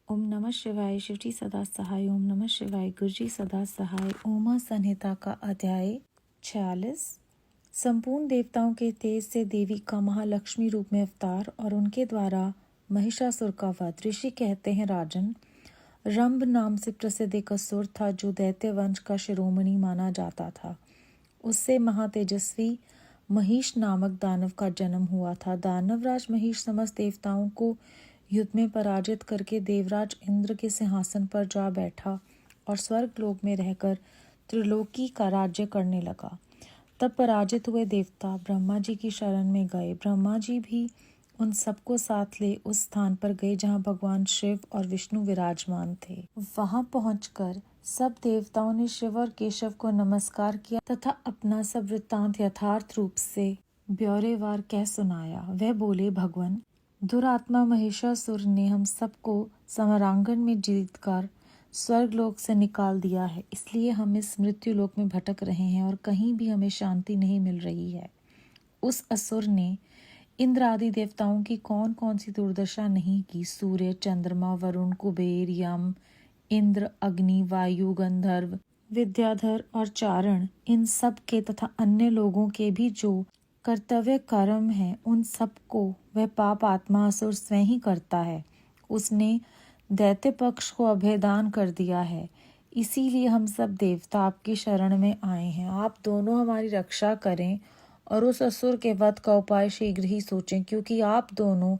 ओम नमः शिवाय। शिवजी सदा सहाय। ओम नमः शिवाय। गुरुजी सदा सहाय। उमा संहिता का अध्याय 46। संपूर्ण देवताओं के तेज से देवी का महालक्ष्मी रूप में अवतार और उनके द्वारा महिषासुर का वध। ऋषि कहते हैं, राजन, रंभ नाम से प्रसिद्ध एक असुर था जो दैत्य वंश का शिरोमणि माना जाता था। उससे महातेजस्वी महिष नामक दानव का जन्म हुआ था। दानवराज महिष समस्त देवताओं को युद्ध में पराजित करके देवराज इंद्र के सिंहासन पर जा बैठा और स्वर्गलोक में रहकर त्रिलोकी का राज्य करने लगा। तब पराजित हुए देवता ब्रह्मा जी की शरण में गए। ब्रह्मा जी भी उन सबको साथ ले उस स्थान पर गए जहाँ भगवान शिव और विष्णु विराजमान थे। वहां पहुंचकर सब देवताओं ने शिव और केशव को नमस्कार किया तथा अपना सब वृत्तांत यथार्थ रूप से ब्यौरेवार कह सुनाया। वह बोले, भगवान, दुरात्मा महिषासुर ने हम सबको समरांगण में जीतकर स्वर्गलोक से निकाल दिया है, इसलिए हम इस मृत्यु लोक में भटक रहे हैं और कहीं भी हमें शांति नहीं मिल रही है। उस असुर ने इंद्र आदि देवताओं की कौन कौन सी दुर्दशा नहीं की। सूर्य, चंद्रमा, वरुण, कुबेर, यम, इंद्र, अग्नि, वायु, गंधर्व, विद्याधर और चारण, इन सब के तथा अन्य लोगों के भी जो कर्तव्य कर्म है, उन सबको वह पाप आत्मा असुर स्वयं ही करता है। उसने दैत्य पक्ष को अभेदान कर दिया है। इसीलिए हम सब देवता आपकी शरण में आए हैं। आप दोनों हमारी रक्षा करें और उस असुर के वध का उपाय शीघ्र ही सोचें, क्योंकि आप दोनों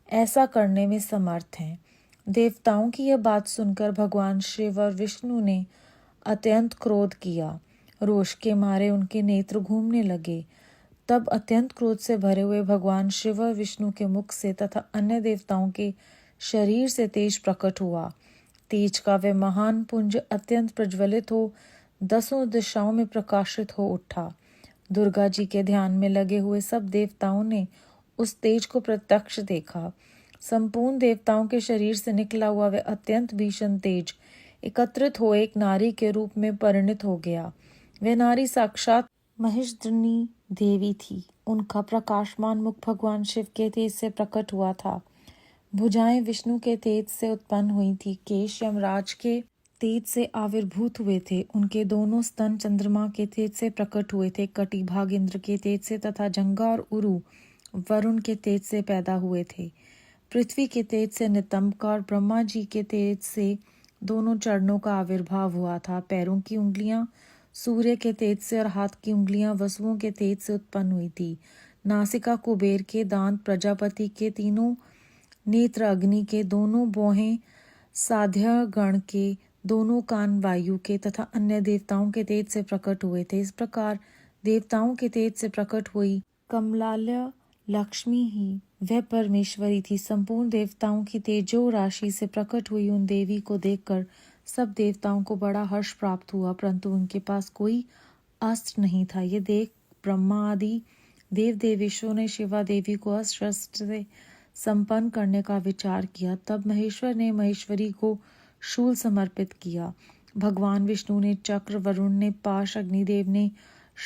ऐसा करने में समर्थ हैं। देवताओं की यह बात सुनकर भगवान शिव और विष्णु ने अत्यंत क्रोध किया। रोष के मारे उनके नेत्र घूमने लगे। तब अत्यंत क्रोध से भरे हुए भगवान शिव और विष्णु के मुख से तथा अन्य देवताओं के शरीर से तेज प्रकट हुआ। तेज का वह महान पुंज अत्यंत प्रज्वलित हो 10 दिशाओं में प्रकाशित हो उठा। दुर्गा जी के ध्यान में लगे हुए सब देवताओं ने उस तेज को प्रत्यक्ष देखा। संपूर्ण देवताओं के शरीर से निकला हुआ वह अत्यंत भीषण तेज एकत्रित हो एक नारी के रूप में परिणित हो गया। वह नारी साक्षात महिषद्रनी देवी थी। उनका प्रकाशमान मुख भगवान शिव के तेज से प्रकट हुआ था। भुजाएं विष्णु के तेज से उत्पन्न हुई थी। केश यमराज के तेज से आविर्भूत हुए थे। उनके दोनों स्तन चंद्रमा के तेज से प्रकट हुए थे। कटिभाग इंद्र के तेज से तथा जंगा और उरु वरुण के तेज से पैदा हुए थे। पृथ्वी के तेज से नितंब और ब्रह्मा जी के तेज से दोनों चरणों का आविर्भाव हुआ था। पैरों की उंगलियां सूर्य के तेज से और हाथ की उंगलियां वसुओं के तेज से उत्पन्न हुई थी। नासिका कुबेर के, दांत प्रजापति के, तीनों नेत्र अग्नि के, दोनों भौहें साध्य गण के, दोनों कान वायु के तथा अन्य देवताओं के तेज से प्रकट हुए थे। इस प्रकार देवताओं के तेज से प्रकट हुई कमलालय लक्ष्मी ही वह परमेश्वरी थी। संपूर्ण देवताओं की तेजो राशि से प्रकट हुई उन देवी को देखकर सब देवताओं को बड़ा हर्ष प्राप्त हुआ, परंतु उनके पास कोई अस्त्र नहीं था। ये देख ब्रह्मा आदि देव देवेशों ने शिवा देवी को अस्त्र से संपन्न करने का विचार किया। तब महेश्वर ने महेश्वरी को शूल समर्पित किया। भगवान विष्णु ने चक्र, वरुण ने पाश, अग्निदेव ने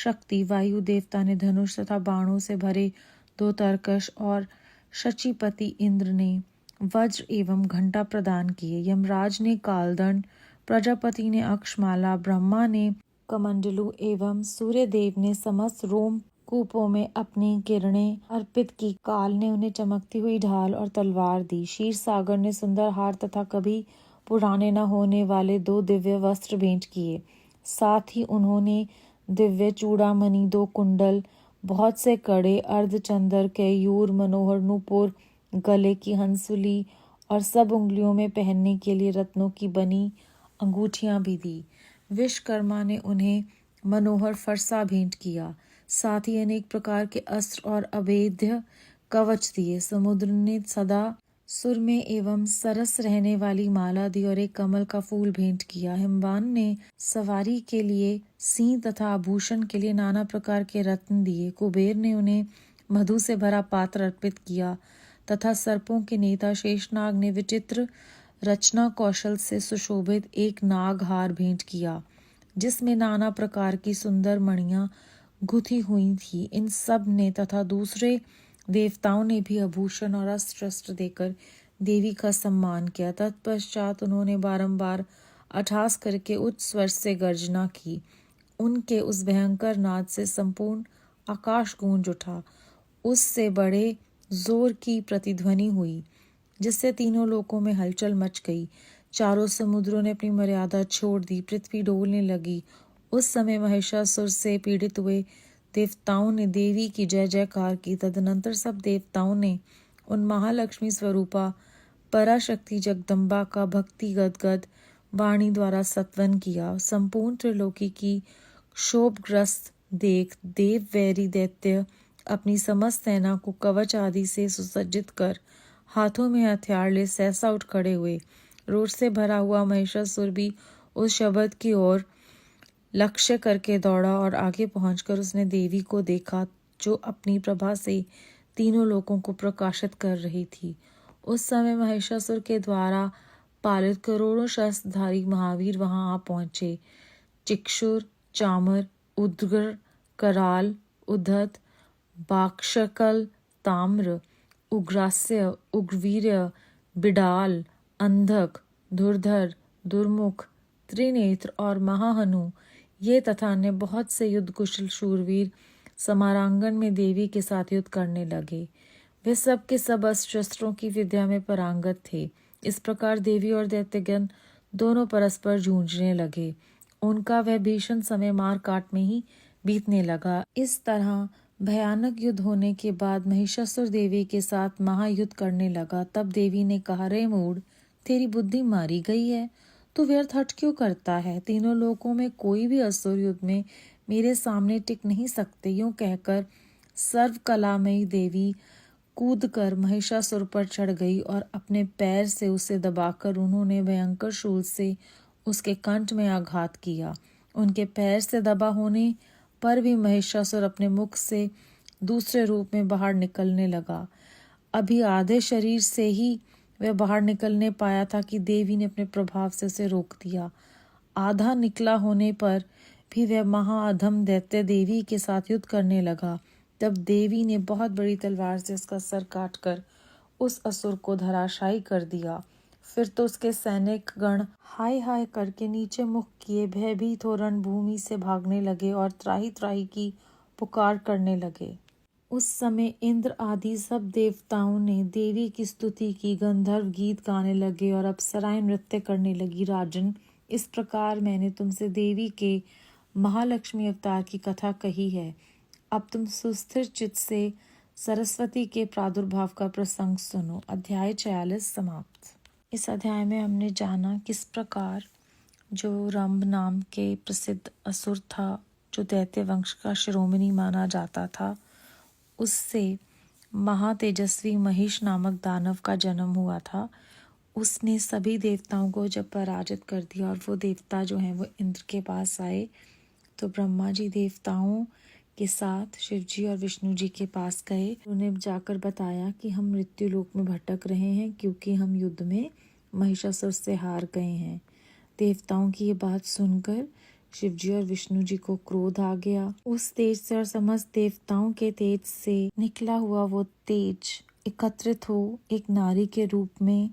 शक्ति, वायु देवता ने धनुष तथा बाणों से भरे 2 तरकश और शचीपति इंद्र ने वज्र एवं घंटा प्रदान किए। यमराज ने कालदंड, प्रजापति ने अक्षमाला, ब्रह्मा ने कमंडलू एवं सूर्यदेव ने समस्त रोम कूपों में अपनी किरणें अर्पित की। काल ने उन्हें चमकती हुई ढाल और तलवार दी। क्षीर सागर ने सुंदर हार तथा कभी पुराने न होने वाले 2 दिव्य वस्त्र भेंट किए। साथ ही उन्होंने दिव्य चूड़ामणि, 2 कुंडल, बहुत से कड़े, अर्धचंदर, केयूर, मनोहर नूपुर, गले की हंसुली और सब उंगलियों में पहनने के लिए रत्नों की बनी अंगूठियां भी दी। विश्वकर्मा ने उन्हें मनोहर फरसा भेंट किया। साथ ही अनेक प्रकार के अस्त्र और अभेद्य कवच दिए। समुद्र ने सदा सुरमे एवं सरस रहने वाली माला दी और एक कमल का फूल भेंट किया। हिमवान ने सवारी के लिए सिंह तथा आभूषण के लिए नाना प्रकार के रत्न दिए। कुबेर ने उन्हें मधु से भरा पात्र अर्पित किया तथा सर्पों के नेता शेषनाग ने विचित्र रचना कौशल से सुशोभित एक नाग हार भेंट किया, जिसमें नाना प्रकार की सुंदर मणियां गुथी हुई थी। इन सब ने तथा दूसरे देवताओं ने भी आभूषण और अस्त्र शस्त्र देकर देवी का सम्मान किया। तत्पश्चात उन्होंने बारंबार अट्टहास करके उच्च स्वर से गर्जना की। उनके उस भयंकर नाद से संपूर्ण आकाश गूंज उठा। उससे बड़े जोर की प्रतिध्वनि हुई जिससे तीनों लोकों में हलचल मच गई। चारों समुद्रों ने अपनी मर्यादा छोड़ दी, पृथ्वी डोलने लगी। उस समय महिषासुर से पीड़ित हुए देवताओं ने देवी की जय जयकार की। तदनंतर सब देवताओं ने उन महालक्ष्मी स्वरूपा पराशक्ति जगदम्बा का भक्ति गदगद वाणी द्वारा सत्वन किया। संपूर्ण त्रिलोकी की क्षोभग्रस्त देख देव वैरी दैत्य अपनी समस्त सेना को कवच आदि से सुसज्जित कर हाथों में हथियार ले सहसा उठ खड़े हुए। रोष से भरा हुआ महिषासुर भी उस शब्द की ओर लक्ष्य करके दौड़ा और आगे पहुंचकर उसने देवी को देखा जो अपनी प्रभा से तीनों लोकों को प्रकाशित कर रही थी। उस समय महिषासुर के द्वारा पालित करोड़ों शस्त्रधारी महावीर वहां आ पहुंचे। चिक्षुर, चामर, उद्गर, कराल, उद्धत, बाक्षकल, ताम्र, उग्रास्य, उग्रवीर्य, बिडाल, अंधक, धुरधर, दुर्मुख, त्रिनेत्र और महाहनु ये तथा अन्य बहुत से युद्ध कुशल शूरवीर समारांगण में देवी के साथ युद्ध करने लगे। वे सब के सब अस्त्र शस्त्रों की विद्या में पारंगत थे। इस प्रकार देवी और दैत्यगण दोनों परस्पर जूझने लगे। उनका वह भीषण समय मार काट में ही बीतने लगा। इस तरह भयानक युद्ध होने के बाद महिषासुर देवी के साथ महायुद्ध करने लगा। तब देवी ने कहा, रे मूढ़, तेरी बुद्धि मारी गई है, तू व्यर्थ हठ क्यों करता है? तीनों लोकों में कोई भी असुर युद्ध में मेरे सामने टिक नहीं सकते। यूं कहकर सर्व कलामयी देवी कूदकर महिषासुर पर चढ़ गई और अपने पैर से उसे दबाकर उन्होंने भयंकर शूल से उसके कंठ में आघात किया। उनके पैर से दबा होने पर भी महिषासुर अपने मुख से दूसरे रूप में बाहर निकलने लगा। अभी आधे शरीर से ही वह बाहर निकलने पाया था कि देवी ने अपने प्रभाव से उसे रोक दिया। आधा निकला होने पर भी वह महाअधम दैत्य देवी के साथ युद्ध करने लगा। तब देवी ने बहुत बड़ी तलवार से उसका सर काटकर उस असुर को धराशायी कर दिया। फिर तो उसके सैनिक गण हाय हाय करके नीचे मुख किए भयभीत हो रणभूमि से भागने लगे और त्राही त्राही की पुकार करने लगे। उस समय इंद्र आदि सब देवताओं ने देवी की स्तुति की, गंधर्व गीत गाने लगे और अप्सराएं नृत्य करने लगी। राजन, इस प्रकार मैंने तुमसे देवी के महालक्ष्मी अवतार की कथा कही है। अब तुम सुस्थिर चित्त से सरस्वती के प्रादुर्भाव का प्रसंग सुनो। अध्याय 46 समाप्त। इस अध्याय में हमने जाना किस प्रकार जो रंभ नाम के प्रसिद्ध असुर था, जो दैत्य वंश का शिरोमणि माना जाता था, उससे महातेजस्वी महिष नामक दानव का जन्म हुआ था। उसने सभी देवताओं को जब पराजित कर दिया और वो देवता जो हैं वो इंद्र के पास आए, तो ब्रह्मा जी देवताओं के साथ शिव जी और विष्णु जी के पास गए। उन्हें जाकर बताया कि हम मृत्यु लोक में भटक रहे हैं क्योंकि हम युद्ध में महिषासुर से हार गए हैं। देवताओं की ये बात सुनकर शिव जी और विष्णु जी को क्रोध आ गया। उस तेज से और समस्त देवताओं के तेज से निकला हुआ वो तेज एकत्रित हो एक नारी के रूप में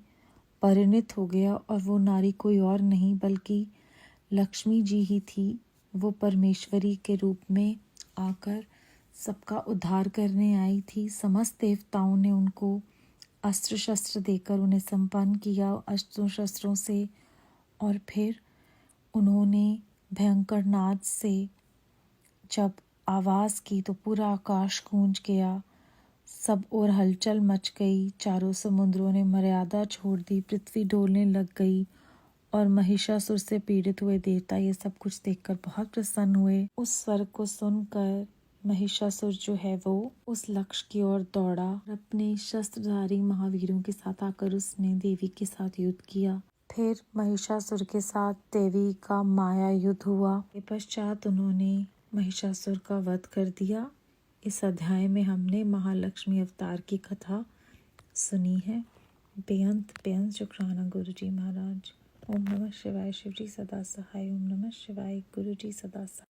परिणित हो गया और वो नारी कोई और नहीं बल्कि लक्ष्मी जी ही थी। वो परमेश्वरी के रूप में आकर सबका उद्धार करने आई थी। समस्त देवताओं ने उनको अस्त्र शस्त्र देकर उन्हें संपन्न किया अस्त्रों शस्त्रों से, और फिर उन्होंने भयंकर नाद से जब आवाज़ की तो पूरा आकाश गूंज गया, सब और हलचल मच गई। चारों समुद्रों ने मर्यादा छोड़ दी, पृथ्वी डोलने लग गई और महिषासुर से पीड़ित हुए देवता ये सब कुछ देखकर बहुत प्रसन्न हुए। उस स्वर को सुनकर महिषासुर जो है वो उस लक्ष्य की ओर दौड़ा। अपने शस्त्रधारी महावीरों के साथ आकर उसने देवी के साथ युद्ध किया। फिर महिषासुर के साथ देवी का माया युद्ध हुआ। के पश्चात उन्होंने महिषासुर का वध कर दिया। इस अध्याय में हमने महालक्ष्मी अवतार की कथा सुनी है। बेअंत शुक्राना गुरु जी महाराज। ओम नमः शिवाय। शिव जी सदा सहाय। ओम नमः शिवाय। गुरु जी सदा सहाय।